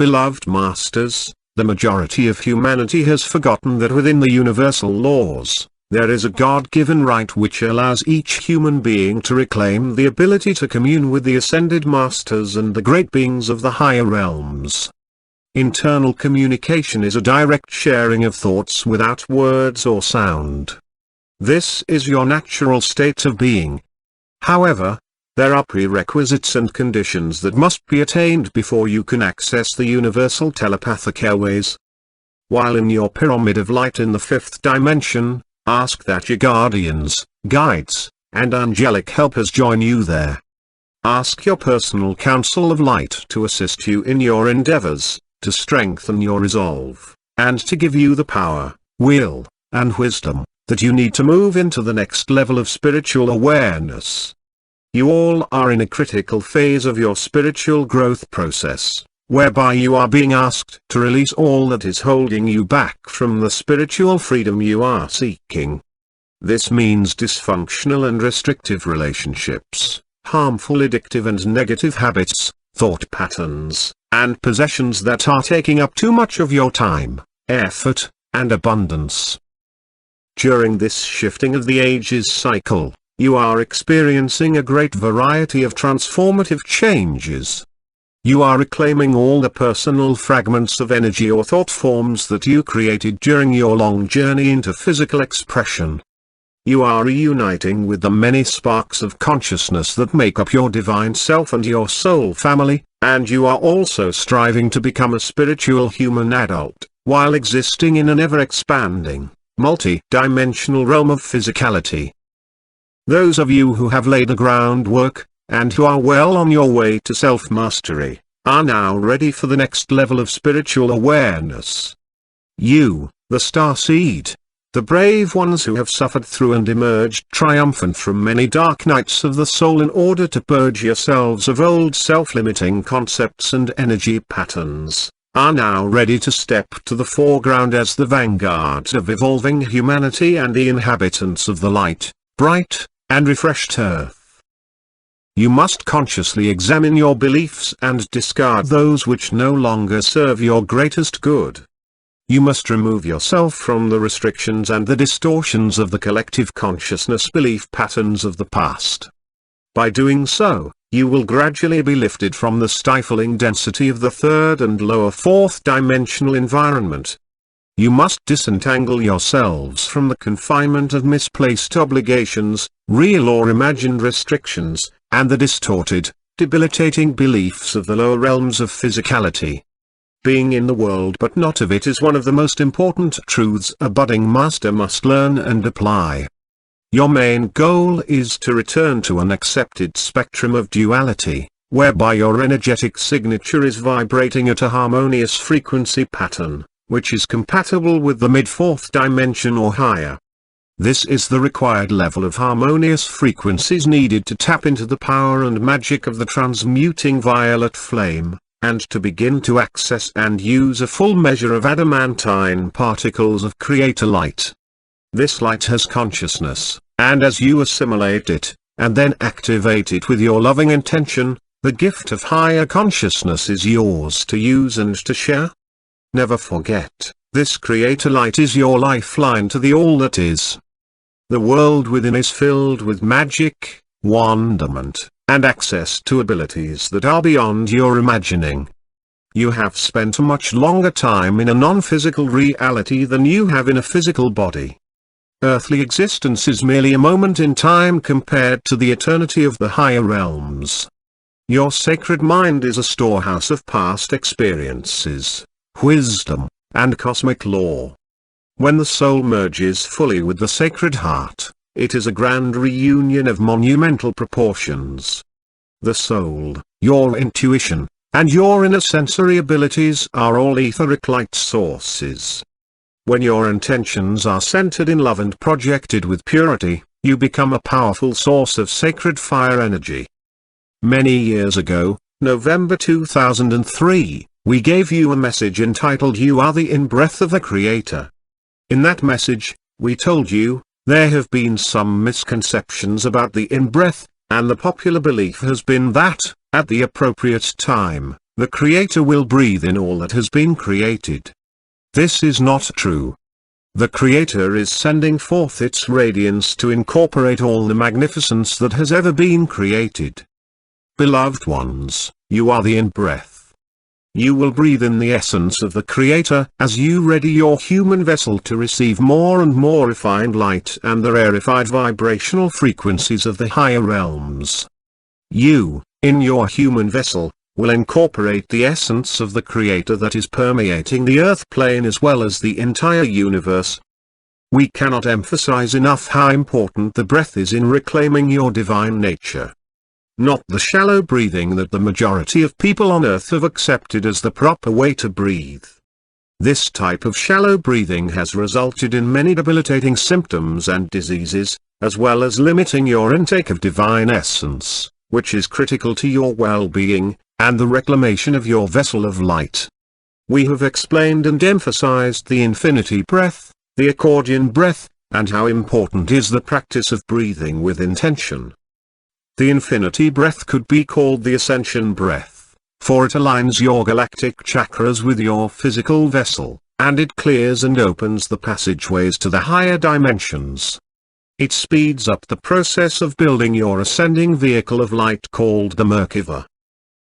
Beloved Masters, the majority of humanity has forgotten that within the universal laws, there is a God-given right which allows each human being to reclaim the ability to commune with the ascended masters and the great beings of the higher realms. Internal communication is a direct sharing of thoughts without words or sound. This is your natural state of being. However, there are prerequisites and conditions that must be attained before you can access the universal telepathic airways. While in your pyramid of light in the fifth dimension, ask that your guardians, guides, and angelic helpers join you there. Ask your personal council of light to assist you in your endeavors, to strengthen your resolve, and to give you the power, will, and wisdom that you need to move into the next level of spiritual awareness. You all are in a critical phase of your spiritual growth process, whereby you are being asked to release all that is holding you back from the spiritual freedom you are seeking. This means dysfunctional and restrictive relationships, harmful addictive and negative habits, thought patterns, and possessions that are taking up too much of your time, effort, and abundance. During this shifting of the ages cycle, you are experiencing a great variety of transformative changes. You are reclaiming all the personal fragments of energy or thought forms that you created during your long journey into physical expression. You are reuniting with the many sparks of consciousness that make up your divine self and your soul family, and you are also striving to become a spiritual human adult, while existing in an ever-expanding, multi-dimensional realm of physicality. Those of you who have laid the groundwork, and who are well on your way to self-mastery, are now ready for the next level of spiritual awareness. You, the starseed, the brave ones who have suffered through and emerged triumphant from many dark nights of the soul in order to purge yourselves of old self-limiting concepts and energy patterns, are now ready to step to the foreground as the vanguards of evolving humanity and the inhabitants of the light, bright, and refreshed earth. You must consciously examine your beliefs and discard those which no longer serve your greatest good. You must remove yourself from the restrictions and the distortions of the collective consciousness belief patterns of the past. By doing so, you will gradually be lifted from the stifling density of the third and lower fourth dimensional environment. You must disentangle yourselves from the confinement of misplaced obligations, real or imagined restrictions, and the distorted, debilitating beliefs of the lower realms of physicality. Being in the world but not of it is one of the most important truths a budding master must learn and apply. Your main goal is to return to an accepted spectrum of duality, whereby your energetic signature is vibrating at a harmonious frequency pattern, which is compatible with the mid-fourth dimension or higher. This is the required level of harmonious frequencies needed to tap into the power and magic of the transmuting violet flame, and to begin to access and use a full measure of adamantine particles of creator light. This light has consciousness, and as you assimilate it, and then activate it with your loving intention, the gift of higher consciousness is yours to use and to share. Never forget, this creator light is your lifeline to the all that is. The world within is filled with magic, wonderment, and access to abilities that are beyond your imagining. You have spent a much longer time in a non-physical reality than you have in a physical body. Earthly existence is merely a moment in time compared to the eternity of the higher realms. Your sacred mind is a storehouse of past experiences, wisdom, and cosmic law. When the soul merges fully with the sacred heart, it is a grand reunion of monumental proportions. The soul, your intuition, and your inner sensory abilities are all etheric light sources. When your intentions are centered in love and projected with purity, you become a powerful source of sacred fire energy. Many years ago, November 2003, we gave you a message entitled "You Are the In-Breath of the Creator." In that message, we told you, there have been some misconceptions about the in-breath, and the popular belief has been that, at the appropriate time, the Creator will breathe in all that has been created. This is not true. The Creator is sending forth its radiance to incorporate all the magnificence that has ever been created. Beloved ones, you are the in-breath. You will breathe in the essence of the Creator as you ready your human vessel to receive more and more refined light and the rarefied vibrational frequencies of the higher realms. You, in your human vessel, will incorporate the essence of the Creator that is permeating the earth plane as well as the entire universe. We cannot emphasize enough how important the breath is in reclaiming your divine nature. Not the shallow breathing that the majority of people on earth have accepted as the proper way to breathe. This type of shallow breathing has resulted in many debilitating symptoms and diseases, as well as limiting your intake of divine essence, which is critical to your well-being, and the reclamation of your vessel of light. We have explained and emphasized the infinity breath, the accordion breath, and how important is the practice of breathing with intention. The infinity breath could be called the ascension breath, for it aligns your galactic chakras with your physical vessel, and it clears and opens the passageways to the higher dimensions. It speeds up the process of building your ascending vehicle of light called the Merkava.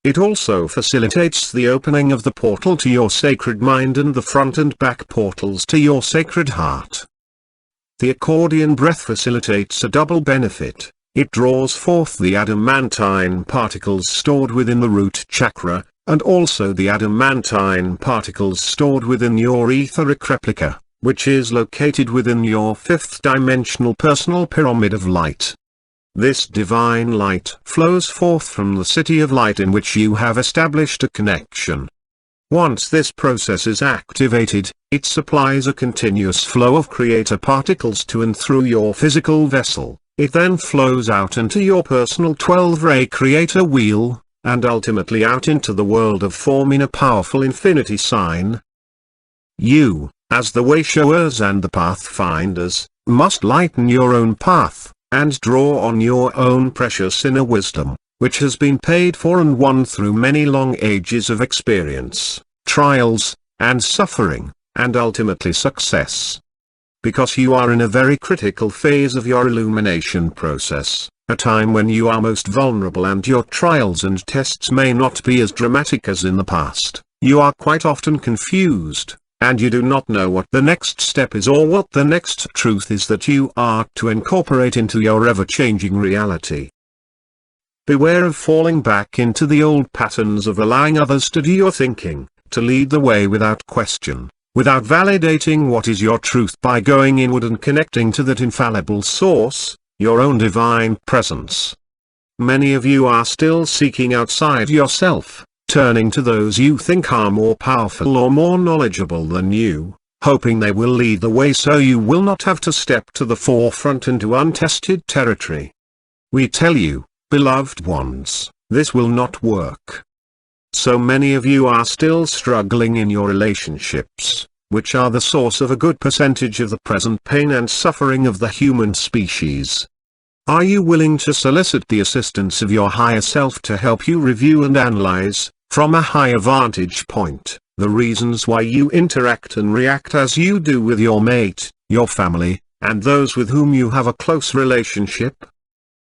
It also facilitates the opening of the portal to your sacred mind and the front and back portals to your sacred heart. The accordion breath facilitates a double benefit. It draws forth the adamantine particles stored within the root chakra, and also the adamantine particles stored within your etheric replica, which is located within your fifth dimensional personal pyramid of light. This divine light flows forth from the city of light in which you have established a connection. Once this process is activated, it supplies a continuous flow of creator particles to and through your physical vessel. It then flows out into your personal 12-ray creator wheel, and ultimately out into the world of form in a powerful infinity sign. You, as the way-showers and the pathfinders, must lighten your own path, and draw on your own precious inner wisdom, which has been paid for and won through many long ages of experience, trials, and suffering, and ultimately success. Because you are in a very critical phase of your illumination process, a time when you are most vulnerable and your trials and tests may not be as dramatic as in the past, you are quite often confused, and you do not know what the next step is or what the next truth is that you are to incorporate into your ever-changing reality. Beware of falling back into the old patterns of allowing others to do your thinking, to lead the way without question, without validating what is your truth by going inward and connecting to that infallible source, your own divine presence. Many of you are still seeking outside yourself, turning to those you think are more powerful or more knowledgeable than you, hoping they will lead the way so you will not have to step to the forefront into untested territory. We tell you, beloved ones, this will not work. So many of you are still struggling in your relationships, which are the source of a good percentage of the present pain and suffering of the human species. Are you willing to solicit the assistance of your higher self to help you review and analyze, from a higher vantage point, the reasons why you interact and react as you do with your mate, your family, and those with whom you have a close relationship?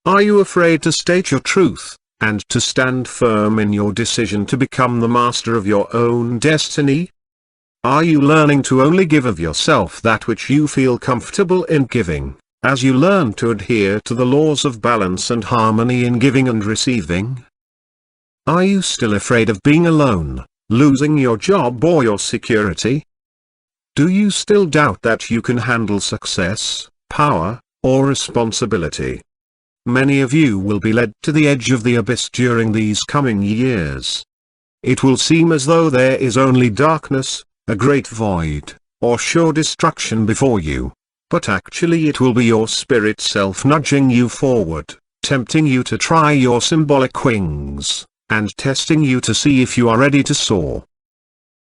Are you afraid to state your truth, and to stand firm in your decision to become the master of your own destiny? Are you learning to only give of yourself that which you feel comfortable in giving, as you learn to adhere to the laws of balance and harmony in giving and receiving? Are you still afraid of being alone, losing your job or your security? Do you still doubt that you can handle success, power, or responsibility? Many of you will be led to the edge of the abyss during these coming years. It will seem as though there is only darkness, a great void, or sure destruction before you. But actually it will be your spirit self nudging you forward, tempting you to try your symbolic wings, and testing you to see if you are ready to soar.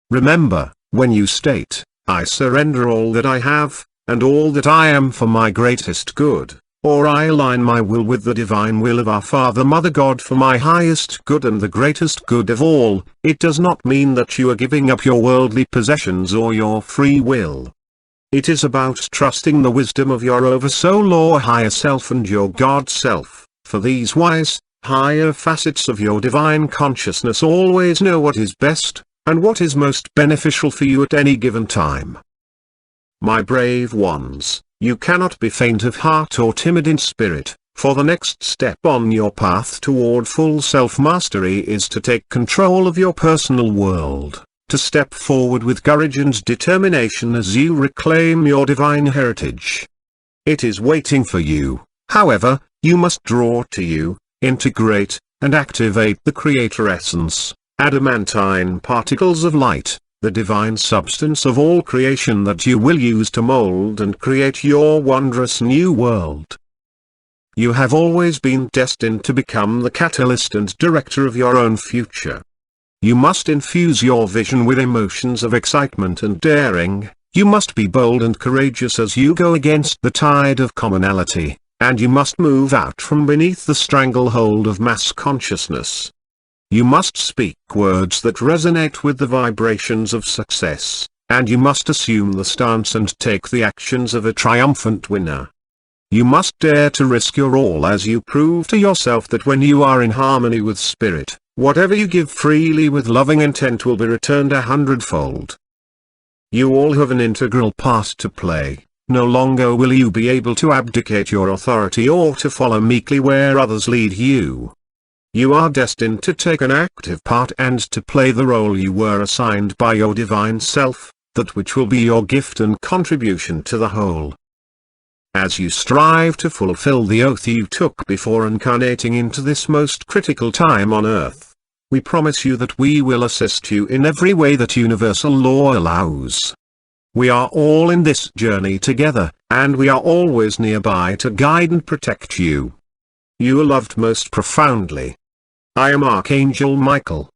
Remember, when you state, "I surrender all that I have, and all that I am for my greatest good," or I align my will with the divine will of our Father Mother God for my highest good and the greatest good of all, it does not mean that you are giving up your worldly possessions or your free will. It is about trusting the wisdom of your oversoul or higher self and your God self, for these wise, higher facets of your divine consciousness always know what is best, and what is most beneficial for you at any given time. My brave ones, you cannot be faint of heart or timid in spirit, for the next step on your path toward full self-mastery is to take control of your personal world, to step forward with courage and determination as you reclaim your divine heritage. It is waiting for you, however, you must draw to you, integrate, and activate the Creator Essence, adamantine particles of light, the divine substance of all creation that you will use to mold and create your wondrous new world. You have always been destined to become the catalyst and director of your own future. You must infuse your vision with emotions of excitement and daring, you must be bold and courageous as you go against the tide of commonality, and you must move out from beneath the stranglehold of mass consciousness. You must speak words that resonate with the vibrations of success, and you must assume the stance and take the actions of a triumphant winner. You must dare to risk your all as you prove to yourself that when you are in harmony with spirit, whatever you give freely with loving intent will be returned 100-fold. You all have an integral part to play. No longer will you be able to abdicate your authority or to follow meekly where others lead you. You are destined to take an active part and to play the role you were assigned by your divine self, that which will be your gift and contribution to the whole. As you strive to fulfill the oath you took before incarnating into this most critical time on earth, we promise you that we will assist you in every way that universal law allows. We are all in this journey together, and we are always nearby to guide and protect you. You are loved most profoundly. I am Archangel Michael.